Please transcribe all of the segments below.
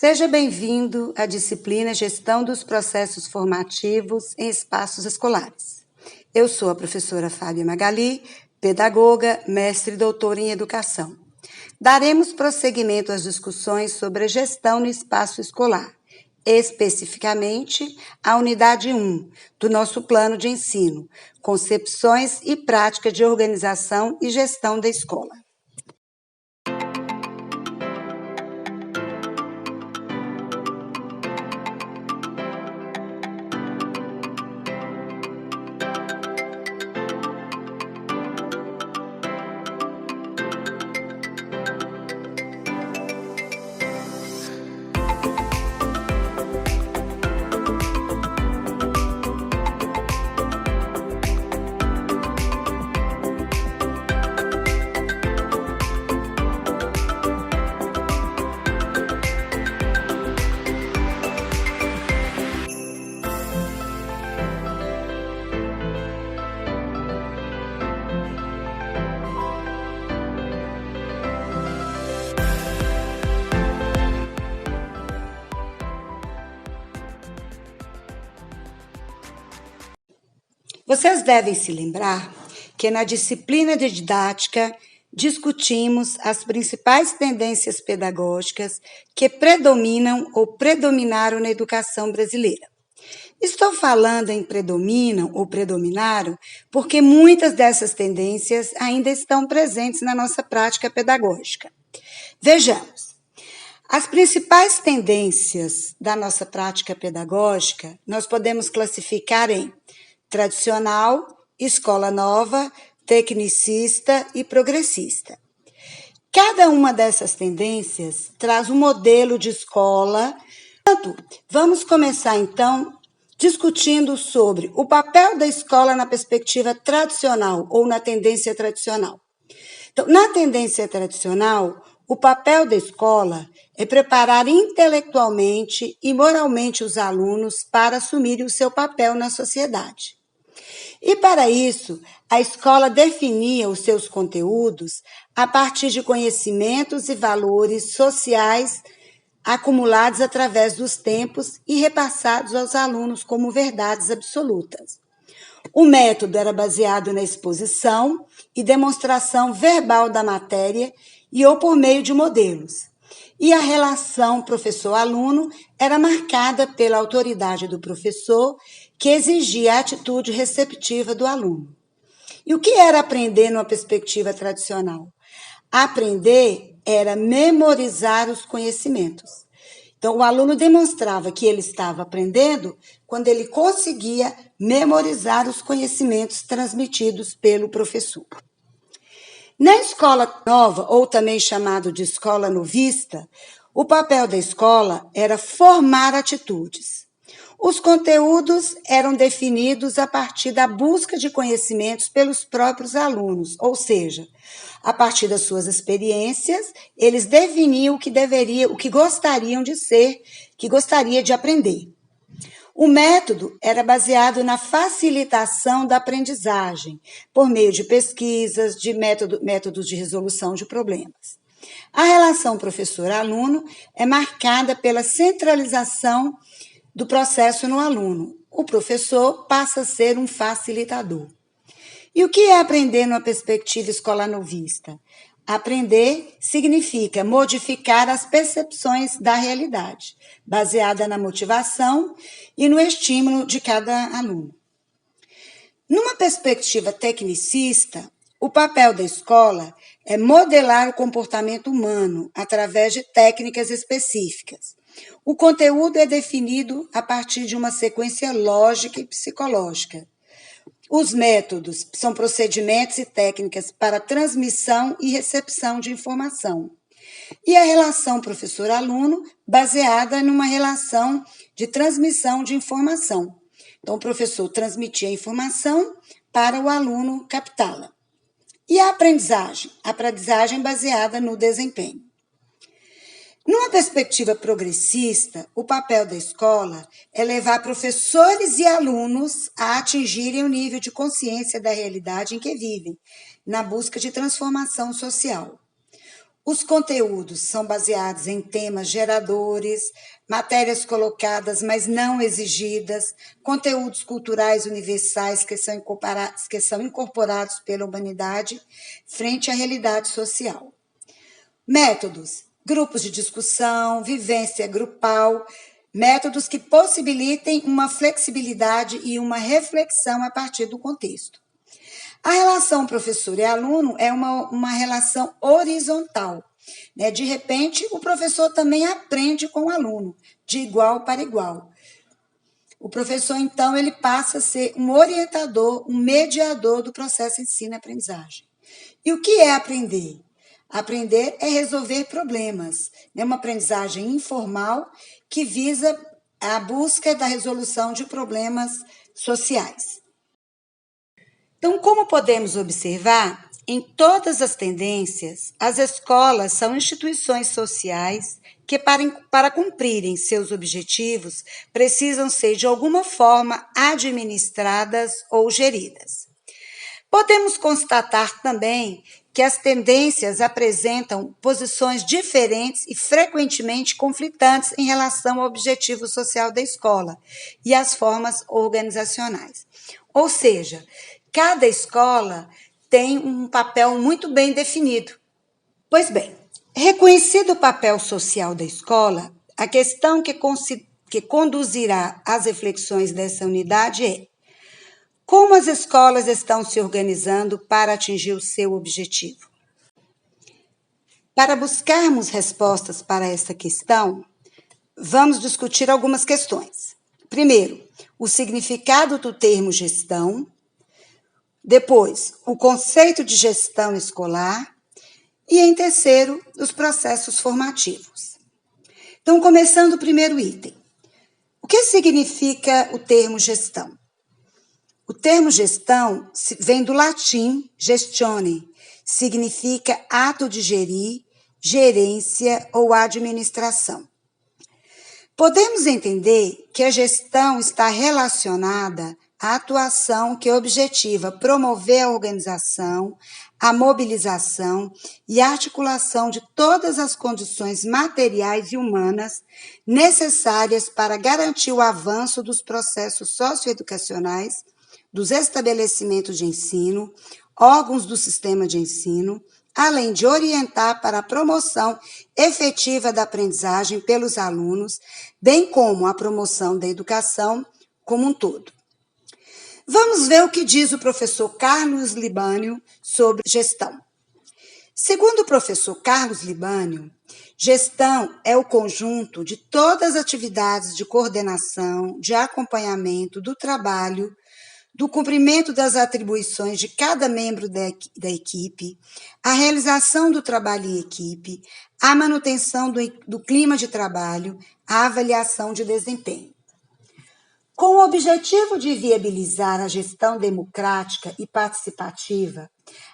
Seja bem-vindo à disciplina Gestão dos Processos Formativos em Espaços Escolares. Eu sou a professora Fábia Magali, pedagoga, mestre e doutora em Educação. Daremos prosseguimento às discussões sobre a gestão no espaço escolar, especificamente a unidade 1 do nosso plano de ensino, concepções e prática de organização e gestão da escola. Vocês devem se lembrar que na disciplina de didática discutimos as principais tendências pedagógicas que predominam ou predominaram na educação brasileira. Estou falando em predominam ou predominaram porque muitas dessas tendências ainda estão presentes na nossa prática pedagógica. Vejamos. As principais tendências da nossa prática pedagógica nós podemos classificar em tradicional, escola nova, tecnicista e progressista. Cada uma dessas tendências traz um modelo de escola. Vamos começar então discutindo sobre o papel da escola na perspectiva tradicional ou na tendência tradicional. Então, na tendência tradicional, o papel da escola é preparar intelectualmente e moralmente os alunos para assumirem o seu papel na sociedade. E para isso, a escola definia os seus conteúdos a partir de conhecimentos e valores sociais acumulados através dos tempos e repassados aos alunos como verdades absolutas. O método era baseado na exposição e demonstração verbal da matéria e ou por meio de modelos. E a relação professor-aluno era marcada pela autoridade do professor, que exigia a atitude receptiva do aluno. E o que era aprender numa perspectiva tradicional? Aprender era memorizar os conhecimentos. Então, o aluno demonstrava que ele estava aprendendo quando ele conseguia memorizar os conhecimentos transmitidos pelo professor. Na escola nova, ou também chamado de escola novista, o papel da escola era formar atitudes. Os conteúdos eram definidos a partir da busca de conhecimentos pelos próprios alunos, ou seja, a partir das suas experiências, eles definiam o que gostariam de ser, que gostaria de aprender. O método era baseado na facilitação da aprendizagem, por meio de pesquisas, de métodos de resolução de problemas. A relação professor-aluno é marcada pela centralização do processo no aluno. O professor passa a ser um facilitador. E o que é aprender numa perspectiva escolar novista? Aprender significa modificar as percepções da realidade, baseada na motivação e no estímulo de cada aluno. Numa perspectiva tecnicista, o papel da escola é modelar o comportamento humano através de técnicas específicas. O conteúdo é definido a partir de uma sequência lógica e psicológica. Os métodos são procedimentos e técnicas para transmissão e recepção de informação. E a relação professor-aluno baseada numa relação de transmissão de informação. Então, o professor transmitia a informação para o aluno captá-la. E a aprendizagem baseada no desempenho. Numa perspectiva progressista, o papel da escola é levar professores e alunos a atingirem o nível de consciência da realidade em que vivem, na busca de transformação social. Os conteúdos são baseados em temas geradores, matérias colocadas, mas não exigidas, conteúdos culturais universais que são incorporados pela humanidade frente à realidade social. Métodos: grupos de discussão, vivência grupal, métodos que possibilitem uma flexibilidade e uma reflexão a partir do contexto. A relação professor e aluno é uma relação horizontal, né? De repente, o professor também aprende com o aluno, de igual para igual. O professor, então, ele passa a ser um orientador, um mediador do processo ensino-aprendizagem. E o que é aprender? Aprender é resolver problemas, né? Uma aprendizagem informal que visa a busca da resolução de problemas sociais. Então, como podemos observar, em todas as tendências, as escolas são instituições sociais que, para cumprirem seus objetivos, precisam ser, de alguma forma, administradas ou geridas. Podemos constatar também que as tendências apresentam posições diferentes e frequentemente conflitantes em relação ao objetivo social da escola e às formas organizacionais. Ou seja, cada escola tem um papel muito bem definido. Pois bem, reconhecido o papel social da escola, a questão que conduzirá às reflexões dessa unidade é: como as escolas estão se organizando para atingir o seu objetivo? Para buscarmos respostas para essa questão, vamos discutir algumas questões. Primeiro, o significado do termo gestão. Depois, o conceito de gestão escolar. E, em terceiro, os processos formativos. Então, começando o primeiro item. O que significa o termo gestão? O termo gestão vem do latim gestione, significa ato de gerir, gerência ou administração. Podemos entender que a gestão está relacionada à atuação que objetiva promover a organização, a mobilização e a articulação de todas as condições materiais e humanas necessárias para garantir o avanço dos processos socioeducacionais, dos estabelecimentos de ensino, órgãos do sistema de ensino, além de orientar para a promoção efetiva da aprendizagem pelos alunos, bem como a promoção da educação como um todo. Vamos ver o que diz o professor Carlos Libânio sobre gestão. Segundo o professor Carlos Libânio, gestão é o conjunto de todas as atividades de coordenação, de acompanhamento do trabalho, do cumprimento das atribuições de cada membro da equipe, a realização do trabalho em equipe, a manutenção do clima de trabalho, a avaliação de desempenho. Com o objetivo de viabilizar a gestão democrática e participativa,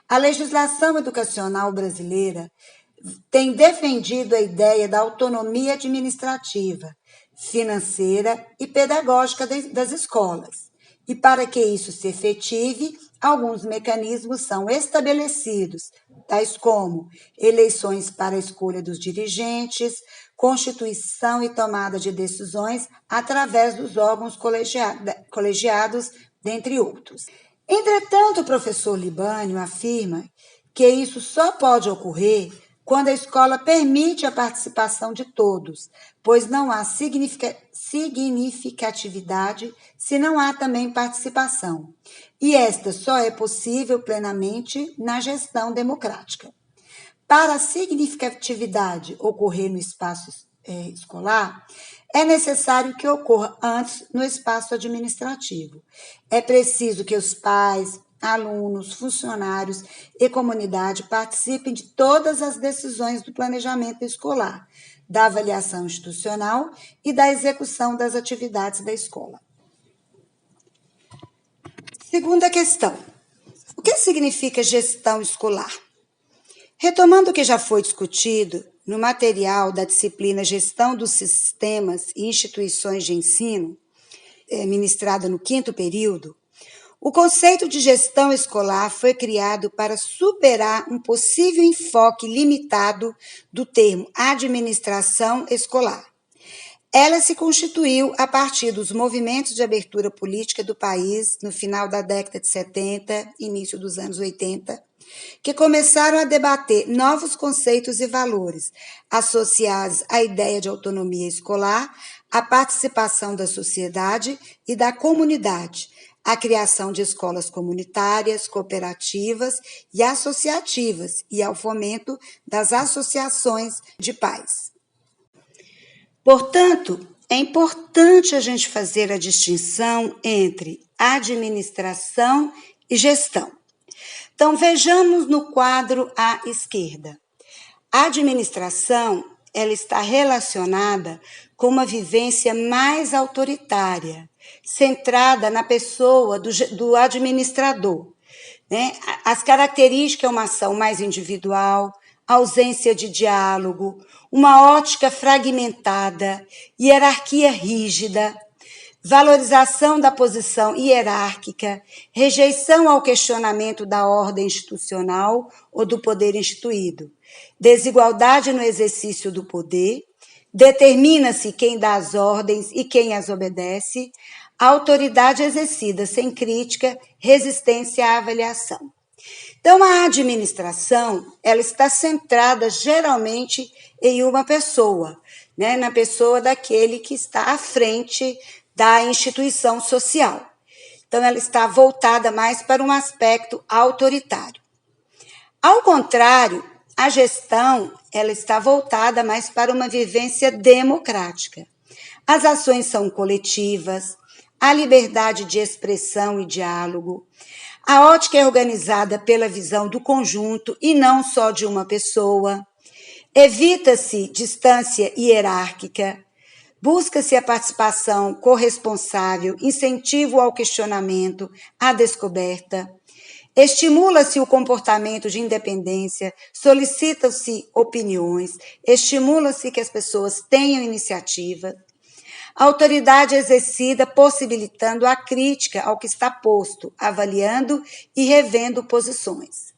a legislação educacional brasileira tem defendido a ideia da autonomia administrativa, financeira e pedagógica das escolas. E para que isso se efetive, alguns mecanismos são estabelecidos, tais como eleições para a escolha dos dirigentes, constituição e tomada de decisões através dos órgãos colegiados, dentre outros. Entretanto, o professor Libânio afirma que isso só pode ocorrer quando a escola permite a participação de todos, pois não há significatividade se não há também participação. E esta só é possível plenamente na gestão democrática. Para a significatividade ocorrer no espaço escolar, é necessário que ocorra antes no espaço administrativo. É preciso que os pais, alunos, funcionários e comunidade participem de todas as decisões do planejamento escolar, da avaliação institucional e da execução das atividades da escola. Segunda questão: o que significa gestão escolar? Retomando o que já foi discutido no material da disciplina Gestão dos Sistemas e Instituições de Ensino, ministrada no 5º período, O conceito de gestão escolar foi criado para superar um possível enfoque limitado do termo administração escolar. Ela se constituiu a partir dos movimentos de abertura política do país no final da década de 70, início dos anos 80, que começaram a debater novos conceitos e valores associados à ideia de autonomia escolar, à participação da sociedade e da comunidade, à criação de escolas comunitárias, cooperativas e associativas e ao fomento das associações de pais. Portanto, é importante a gente fazer a distinção entre administração e gestão. Então, vejamos no quadro à esquerda. A administração, ela está relacionada com uma vivência mais autoritária, centrada na pessoa do administrador, né? As características é uma ação mais individual, ausência de diálogo, uma ótica fragmentada, hierarquia rígida, valorização da posição hierárquica, rejeição ao questionamento da ordem institucional ou do poder instituído, desigualdade no exercício do poder, determina-se quem dá as ordens e quem as obedece, autoridade exercida sem crítica, resistência à avaliação. Então, a administração, ela está centrada geralmente em uma pessoa, né? Na pessoa daquele que está à frente da instituição social. Então, ela está voltada mais para um aspecto autoritário. Ao contrário, a gestão, ela está voltada mais para uma vivência democrática. As ações são coletivas, a liberdade de expressão e diálogo. A ótica é organizada pela visão do conjunto e não só de uma pessoa. Evita-se distância hierárquica. Busca-se a participação corresponsável, incentivo ao questionamento, à descoberta. Estimula-se o comportamento de independência, solicita-se opiniões, estimula-se que as pessoas tenham iniciativa. A autoridade exercida possibilitando a crítica ao que está posto, avaliando e revendo posições.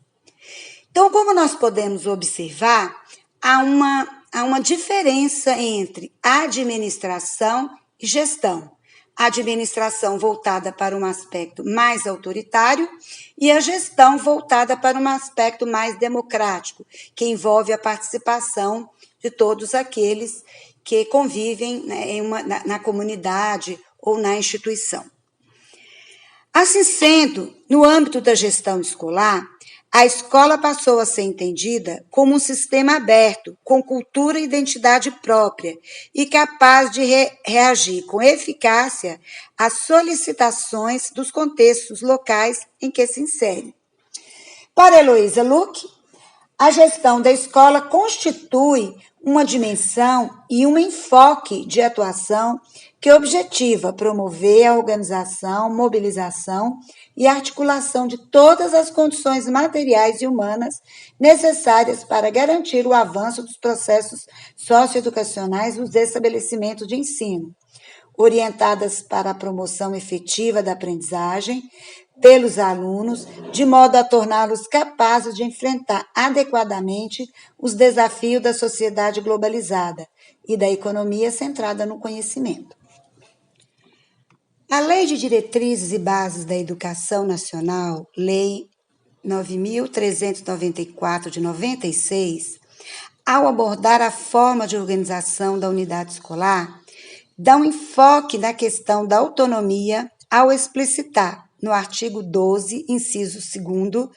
Então, como nós podemos observar, há uma diferença entre administração e gestão. A administração voltada para um aspecto mais autoritário e a gestão voltada para um aspecto mais democrático, que envolve a participação de todos aqueles que convivem, né, na comunidade ou na instituição. Assim sendo, no âmbito da gestão escolar, a escola passou a ser entendida como um sistema aberto, com cultura e identidade própria e capaz de reagir com eficácia às solicitações dos contextos locais em que se insere. Para Heloísa Luque, a gestão da escola constitui uma dimensão e um enfoque de atuação que objetiva promover a organização, mobilização e articulação de todas as condições materiais e humanas necessárias para garantir o avanço dos processos socioeducacionais dos estabelecimentos de ensino, orientadas para a promoção efetiva da aprendizagem pelos alunos, de modo a torná-los capazes de enfrentar adequadamente os desafios da sociedade globalizada e da economia centrada no conhecimento. A Lei de Diretrizes e Bases da Educação Nacional, Lei 9.394 de 96, ao abordar a forma de organização da unidade escolar, dá um enfoque na questão da autonomia ao explicitar, no artigo 12, inciso 2º,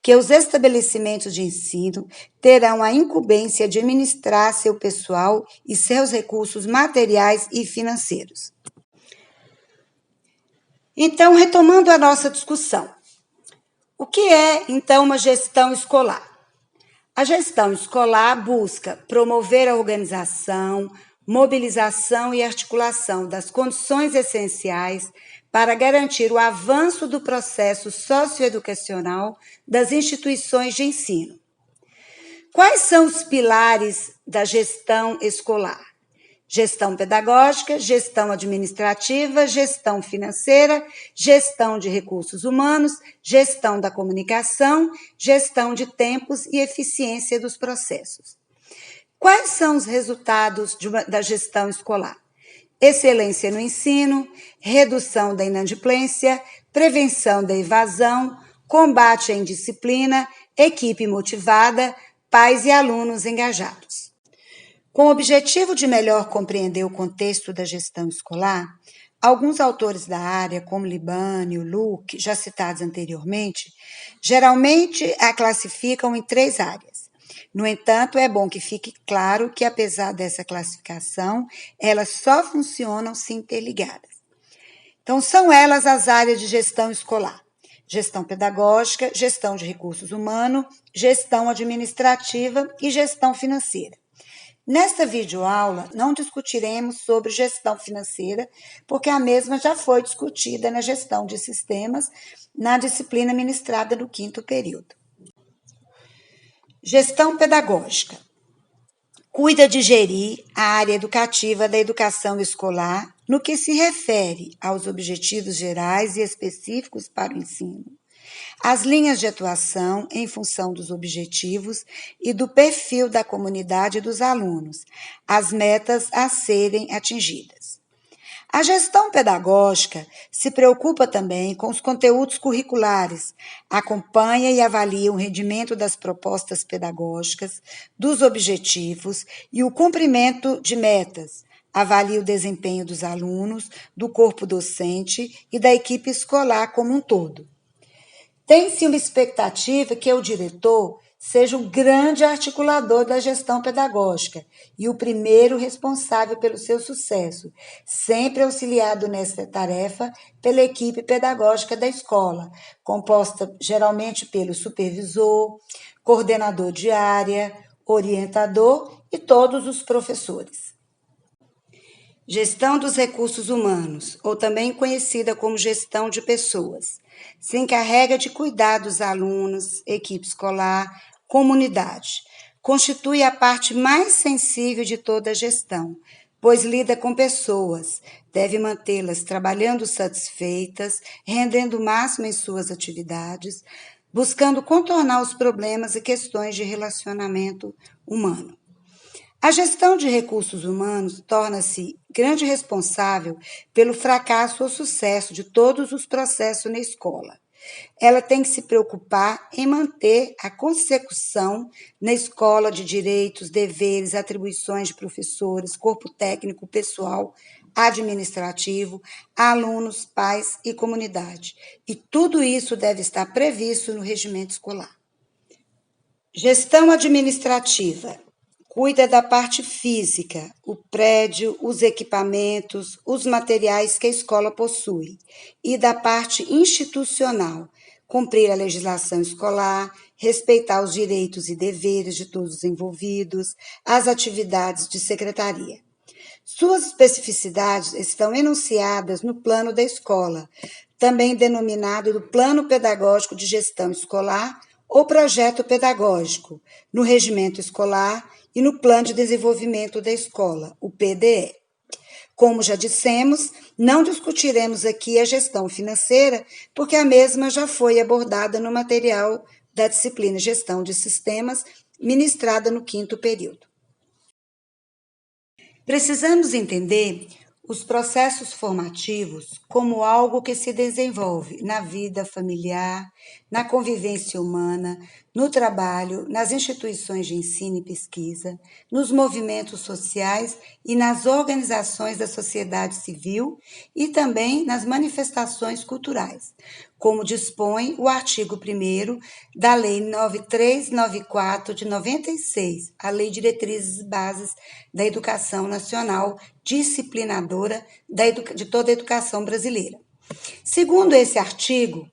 que os estabelecimentos de ensino terão a incumbência de administrar seu pessoal e seus recursos materiais e financeiros. Então, retomando a nossa discussão, o que é, então, uma gestão escolar? A gestão escolar busca promover a organização, mobilização e articulação das condições essenciais para garantir o avanço do processo socioeducacional das instituições de ensino. Quais são os pilares da gestão escolar? gestão pedagógica, gestão administrativa, gestão financeira, gestão de recursos humanos, gestão da comunicação, gestão de tempos e eficiência dos processos. Quais são os resultados da gestão escolar? Excelência no ensino, redução da inadimplência, prevenção da evasão, combate à indisciplina, equipe motivada, pais e alunos engajados. Com o objetivo de melhor compreender o contexto da gestão escolar, alguns autores da área, como Libânio, Luque, já citados anteriormente, geralmente a classificam em 3 áreas. No entanto, é bom que fique claro que, apesar dessa classificação, elas só funcionam se interligadas. Então, são elas as áreas de gestão escolar: gestão pedagógica, gestão de recursos humanos, gestão administrativa e gestão financeira. Nesta videoaula, não discutiremos sobre gestão financeira, porque a mesma já foi discutida na gestão de sistemas, na disciplina ministrada no 5º período. Gestão pedagógica. Cuida de gerir a área educativa da educação escolar no que se refere aos objetivos gerais e específicos para o ensino, as linhas de atuação em função dos objetivos e do perfil da comunidade e dos alunos, as metas a serem atingidas. A gestão pedagógica se preocupa também com os conteúdos curriculares, acompanha e avalia o rendimento das propostas pedagógicas, dos objetivos e o cumprimento de metas, avalia o desempenho dos alunos, do corpo docente e da equipe escolar como um todo. Tem-se uma expectativa que o diretor seja o grande articulador da gestão pedagógica e o primeiro responsável pelo seu sucesso, sempre auxiliado nessa tarefa pela equipe pedagógica da escola, composta geralmente pelo supervisor, coordenador de área, orientador e todos os professores. Gestão dos recursos humanos, ou também conhecida como gestão de pessoas, se encarrega de cuidar dos alunos, equipe escolar, comunidade. Constitui a parte mais sensível de toda a gestão, pois lida com pessoas, deve mantê-las trabalhando satisfeitas, rendendo o máximo em suas atividades, buscando contornar os problemas e questões de relacionamento humano. A gestão de recursos humanos torna-se grande responsável pelo fracasso ou sucesso de todos os processos na escola. Ela tem que se preocupar em manter a consecução na escola de direitos, deveres, atribuições de professores, corpo técnico, pessoal, administrativo, alunos, pais e comunidade. E tudo isso deve estar previsto no regimento escolar. Gestão administrativa. Cuida da parte física, o prédio, os equipamentos, os materiais que a escola possui, e da parte institucional, cumprir a legislação escolar, respeitar os direitos e deveres de todos os envolvidos, as atividades de secretaria. Suas especificidades estão enunciadas no plano da escola, também denominado do Plano Pedagógico de Gestão Escolar ou Projeto Pedagógico, no Regimento Escolar e no Plano de Desenvolvimento da Escola, o PDE. Como já dissemos, não discutiremos aqui a gestão financeira, porque a mesma já foi abordada no material da disciplina Gestão de Sistemas, ministrada no 5º período. Precisamos entender os processos formativos como algo que se desenvolve na vida familiar, na convivência humana, no trabalho, nas instituições de ensino e pesquisa, nos movimentos sociais e nas organizações da sociedade civil e também nas manifestações culturais, como dispõe o artigo 1º da Lei 9394 de 96, a Lei Diretrizes e Bases da Educação Nacional, disciplinadora de toda a educação brasileira. Segundo esse artigo,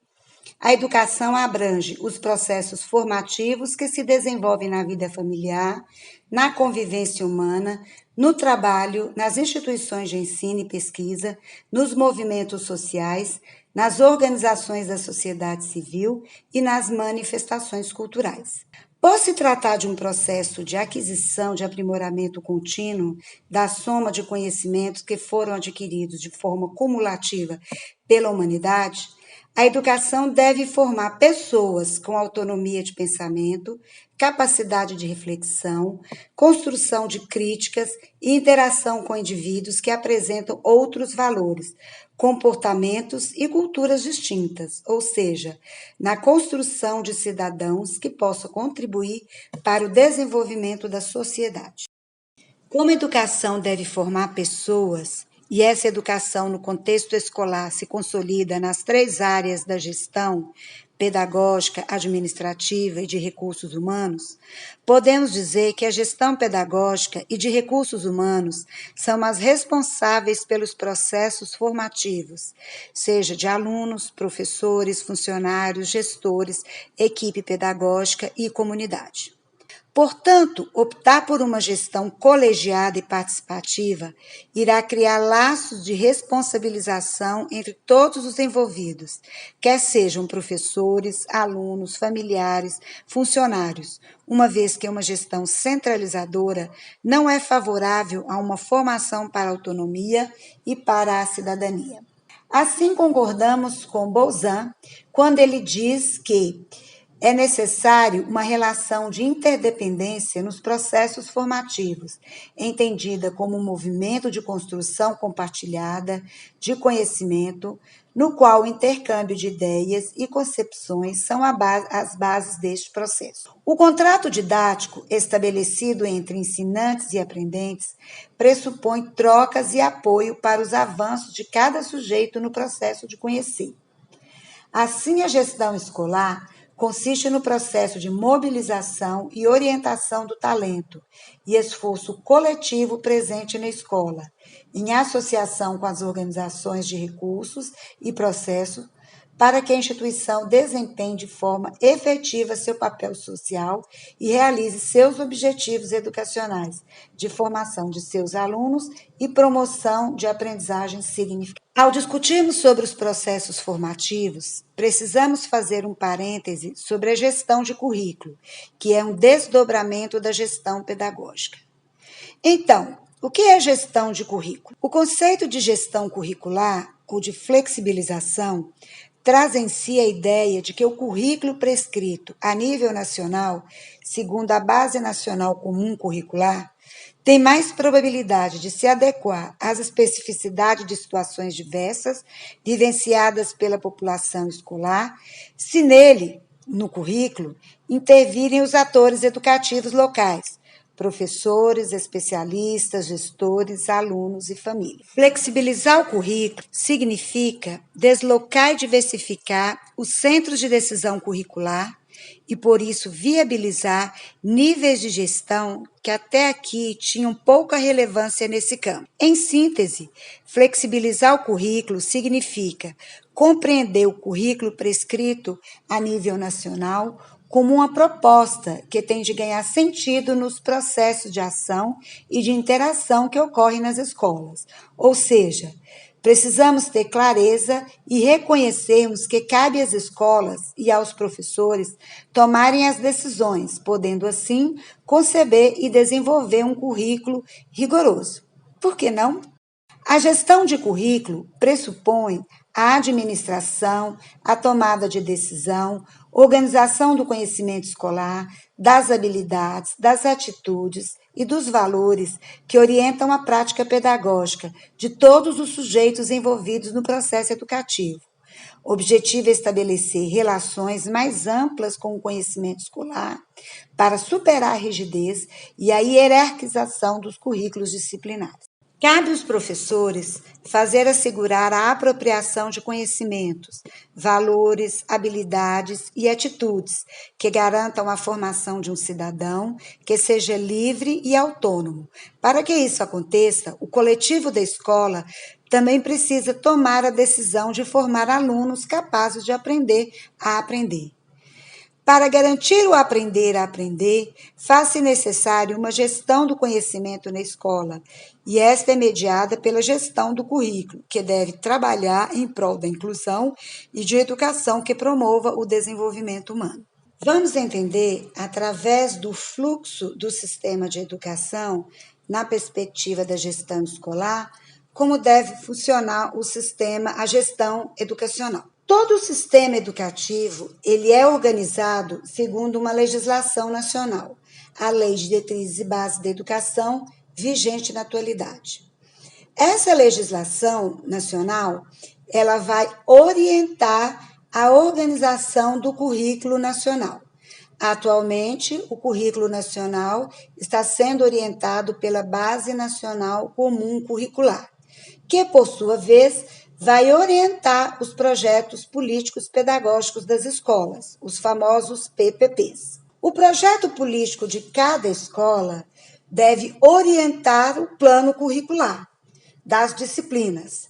a educação abrange os processos formativos que se desenvolvem na vida familiar, na convivência humana, no trabalho, nas instituições de ensino e pesquisa, nos movimentos sociais, nas organizações da sociedade civil e nas manifestações culturais. Por se tratar de um processo de aquisição, de aprimoramento contínuo da soma de conhecimentos que foram adquiridos de forma cumulativa pela humanidade, a educação deve formar pessoas com autonomia de pensamento, capacidade de reflexão, construção de críticas e interação com indivíduos que apresentam outros valores, comportamentos e culturas distintas, ou seja, na construção de cidadãos que possam contribuir para o desenvolvimento da sociedade. Como a educação deve formar pessoas, e essa educação no contexto escolar se consolida nas 3 áreas da gestão, pedagógica, administrativa e de recursos humanos, podemos dizer que a gestão pedagógica e de recursos humanos são as responsáveis pelos processos formativos, seja de alunos, professores, funcionários, gestores, equipe pedagógica e comunidade. Portanto, optar por uma gestão colegiada e participativa irá criar laços de responsabilização entre todos os envolvidos, quer sejam professores, alunos, familiares, funcionários, uma vez que uma gestão centralizadora não é favorável a uma formação para a autonomia e para a cidadania. Assim, concordamos com Bolzan quando ele diz que é necessário uma relação de interdependência nos processos formativos, entendida como um movimento de construção compartilhada de conhecimento, no qual o intercâmbio de ideias e concepções são as bases deste processo. O contrato didático, estabelecido entre ensinantes e aprendentes, pressupõe trocas e apoio para os avanços de cada sujeito no processo de conhecer. Assim, a gestão escolar consiste no processo de mobilização e orientação do talento e esforço coletivo presente na escola, em associação com as organizações de recursos e processos, para que a instituição desempenhe de forma efetiva seu papel social e realize seus objetivos educacionais de formação de seus alunos e promoção de aprendizagem significativa. Ao discutirmos sobre os processos formativos, precisamos fazer um parêntese sobre a gestão de currículo, que é um desdobramento da gestão pedagógica. Então, o que é gestão de currículo? O conceito de gestão curricular ou de flexibilização traz em si a ideia de que o currículo prescrito a nível nacional, segundo a Base Nacional Comum Curricular, tem mais probabilidade de se adequar às especificidades de situações diversas vivenciadas pela população escolar, se nele, no currículo, intervirem os atores educativos locais, professores, especialistas, gestores, alunos e família. Flexibilizar o currículo significa deslocar e diversificar os centros de decisão curricular e, por isso, viabilizar níveis de gestão que até aqui tinham pouca relevância nesse campo. Em síntese, flexibilizar o currículo significa compreender o currículo prescrito a nível nacional como uma proposta que tem de ganhar sentido nos processos de ação e de interação que ocorrem nas escolas. Ou seja, precisamos ter clareza e reconhecermos que cabe às escolas e aos professores tomarem as decisões, podendo assim conceber e desenvolver um currículo rigoroso. Por que não? A gestão de currículo pressupõe a administração, a tomada de decisão, organização do conhecimento escolar, das habilidades, das atitudes e dos valores que orientam a prática pedagógica de todos os sujeitos envolvidos no processo educativo. O objetivo é estabelecer relações mais amplas com o conhecimento escolar para superar a rigidez e a hierarquização dos currículos disciplinares. Cabe aos professores fazer assegurar a apropriação de conhecimentos, valores, habilidades e atitudes que garantam a formação de um cidadão que seja livre e autônomo. Para que isso aconteça, o coletivo da escola também precisa tomar a decisão de formar alunos capazes de aprender a aprender. Para garantir o aprender a aprender, faz-se necessário uma gestão do conhecimento na escola, e esta é mediada pela gestão do currículo, que deve trabalhar em prol da inclusão e de educação que promova o desenvolvimento humano. Vamos entender, através do fluxo do sistema de educação, na perspectiva da gestão escolar, como deve funcionar o sistema, a gestão educacional. Todo o sistema educativo, ele é organizado segundo uma legislação nacional, a Lei de Diretrizes e Bases da Educação, vigente na atualidade. Essa legislação nacional, ela vai orientar a organização do currículo nacional. Atualmente, o currículo nacional está sendo orientado pela Base Nacional Comum Curricular, que, por sua vez, vai orientar os projetos políticos pedagógicos das escolas, os famosos PPPs. O projeto político de cada escola deve orientar o plano curricular das disciplinas.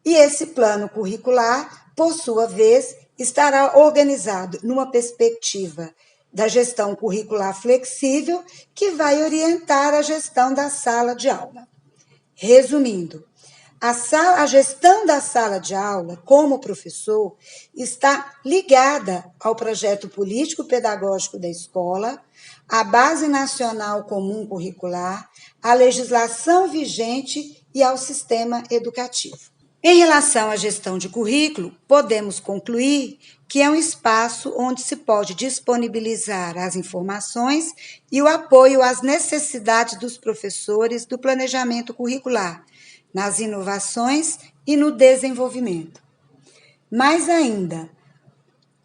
E esse plano curricular, por sua vez, estará organizado numa perspectiva da gestão curricular flexível, que vai orientar a gestão da sala de aula. Resumindo, a gestão da sala de aula, como professor, está ligada ao projeto político-pedagógico da escola, à Base Nacional Comum Curricular, à legislação vigente e ao sistema educativo. Em relação à gestão de currículo, podemos concluir que é um espaço onde se pode disponibilizar as informações e o apoio às necessidades dos professores do planejamento curricular, nas inovações e no desenvolvimento. Mais ainda,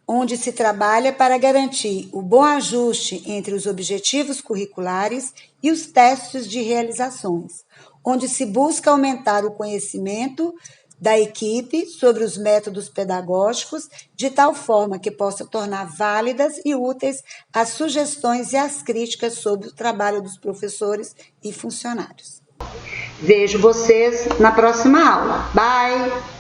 onde se trabalha para garantir o bom ajuste entre os objetivos curriculares e os testes de realizações, onde se busca aumentar o conhecimento da equipe sobre os métodos pedagógicos, de tal forma que possa tornar válidas e úteis as sugestões e as críticas sobre o trabalho dos professores e funcionários. Vejo vocês na próxima aula. Bye!